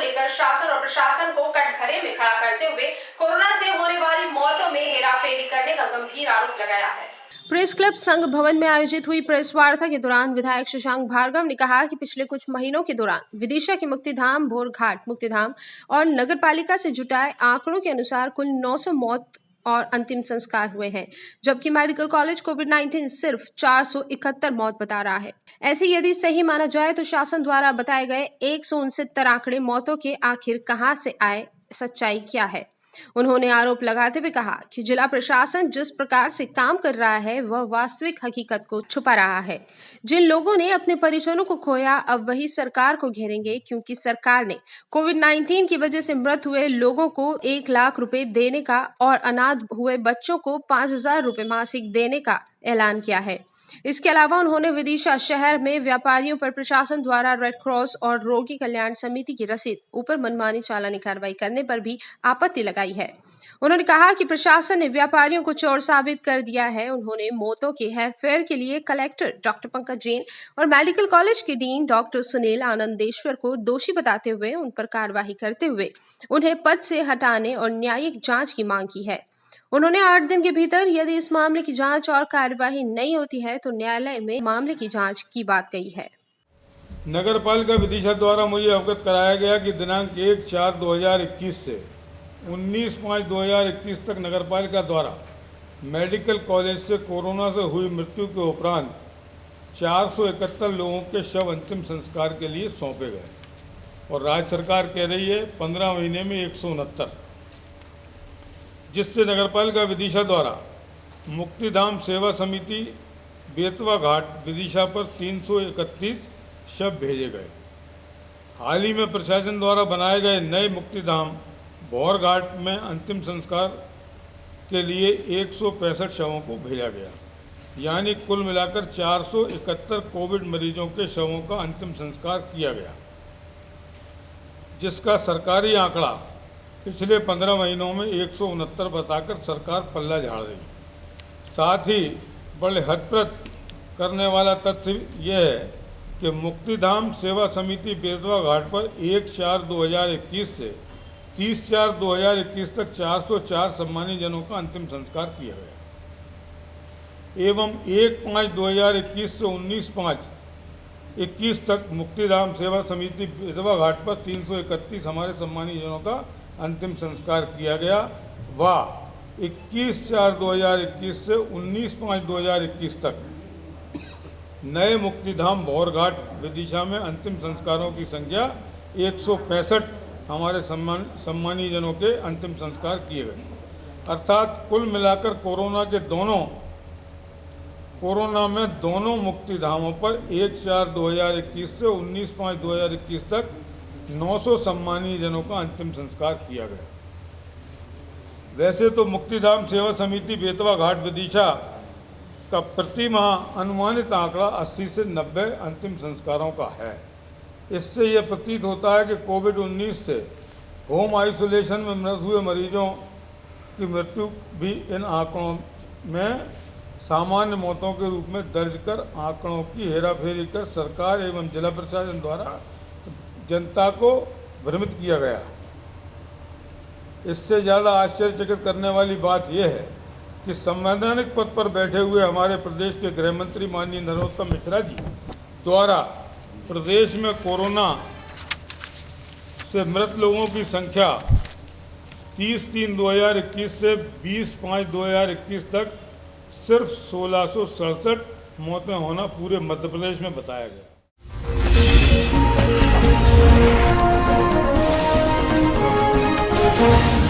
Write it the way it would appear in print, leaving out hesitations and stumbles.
लेकर शासन और प्रशासन को कटघरे में खड़ा करते हुए कोरोना से होने वाली मौतों में हेराफेरी करने का गंभीर आरोप लगाया है। प्रेस क्लब संघ भवन में आयोजित हुई प्रेस वार्ता के दौरान विधायक शशांक भार्गव ने कहा कि पिछले कुछ महीनों के दौरान विदिशा के मुक्तिधाम, भोरघाट मुक्तिधाम और नगरपालिका से जुटाए आंकड़ों के अनुसार कुल 900 मौत और अंतिम संस्कार हुए हैं, जबकि मेडिकल कॉलेज कोविड-19 सिर्फ 471 मौत बता रहा है। ऐसे यदि सही माना जाए तो शासन द्वारा बताए गए 169 आंकड़े मौतों के आखिर कहां से आए, सच्चाई क्या है। उन्होंने आरोप लगाते हुए कहा कि जिला प्रशासन जिस प्रकार से काम कर रहा है वह वास्तविक हकीकत को छुपा रहा है। जिन लोगों ने अपने परिजनों को खोया अब वही सरकार को घेरेंगे, क्योंकि सरकार ने कोविड-19 की वजह से मृत हुए लोगों को 1 लाख रुपए देने का और अनाथ हुए बच्चों को 5,000 रुपए मासिक देने का ऐलान किया है। इसके अलावा उन्होंने विदिशा शहर में व्यापारियों पर प्रशासन द्वारा रेड क्रॉस और रोगी कल्याण समिति की रसीद ऊपर मनमानी चालानी कार्रवाई करने पर भी आपत्ति लगाई है। उन्होंने कहा कि प्रशासन ने व्यापारियों को चोर साबित कर दिया है। उन्होंने मौतों के हेरफेर के लिए कलेक्टर डॉक्टर पंकज जैन और मेडिकल कॉलेज के डीन डॉक्टर सुनील आनंदेश्वर को दोषी बताते हुए उन पर कार्रवाई करते हुए उन्हें पद से हटाने और न्यायिक जांच की मांग की है। उन्होंने 8 दिन के भीतर यदि इस मामले की जांच और कार्यवाही नहीं होती है तो न्यायालय में मामले की जांच की बात कही है। नगरपालिका विदिशा द्वारा मुझे अवगत कराया गया कि दिनांक 1/4/2021 से 19/5/2021 तक नगरपालिका द्वारा मेडिकल कॉलेज से कोरोना से हुई मृत्यु के उपरांत 471 लोगों के शव अंतिम संस्कार के लिए सौंपे गए और राज्य सरकार कह रही है 15 महीने में 169, जिससे नगरपालिका विदिशा द्वारा मुक्तिधाम सेवा समिति बेतवा घाट विदिशा पर 331 शव भेजे गए। हाल ही में प्रशासन द्वारा बनाए गए नए मुक्तिधाम भोरघाट में अंतिम संस्कार के लिए 165 शवों को भेजा गया, यानी कुल मिलाकर 471 कोविड मरीजों के शवों का अंतिम संस्कार किया गया, जिसका सरकारी आंकड़ा पिछले 15 महीनों में 169 बताकर सरकार पल्ला झाड़ रही। साथ ही बड़े हतप्रद करने वाला तथ्य यह है कि मुक्तिधाम सेवा समिति बेतवा घाट पर 1/4/2021 से 30/4/2021 तक 404 सम्मानित जनों का अंतिम संस्कार किया गया एवं 1/5/2021 से 19/5/21 तक मुक्तिधाम सेवा समिति बेतवा घाट पर 331 हमारे सम्मानित जनों का अंतिम संस्कार किया गया व 21/4/2021 से 19/5/2021 तक नए मुक्तिधाम भोरघाट विदिशा में अंतिम संस्कारों की संख्या 165 हमारे सम्मानीय जनों के अंतिम संस्कार किए गए। अर्थात कुल मिलाकर कोरोना में दोनों मुक्तिधामों पर 1/4/2021 से 19/5/2021 तक 900 सम्मानीय जनों का अंतिम संस्कार किया गया। वैसे तो मुक्तिधाम सेवा समिति बेतवा घाट विदिशा का प्रति माह अनुमानित आंकड़ा 80 से 90 अंतिम संस्कारों का है। इससे यह प्रतीत होता है कि कोविड-19 से होम आइसोलेशन में मृत हुए मरीजों की मृत्यु भी इन आंकड़ों में सामान्य मौतों के रूप में दर्ज कर आंकड़ों की हेराफेरी कर सरकार एवं जिला प्रशासन द्वारा जनता को भ्रमित किया गया। इससे ज़्यादा आश्चर्यचकित करने वाली बात यह है कि संवैधानिक पद पर बैठे हुए हमारे प्रदेश के गृह मंत्री माननीय नरोत्तम मिश्रा जी द्वारा प्रदेश में कोरोना से मृत लोगों की संख्या 30/3/2021 से 20/5/2021 तक सिर्फ 1667 मौतें होना पूरे मध्य प्रदेश में बताया गया। Thank you.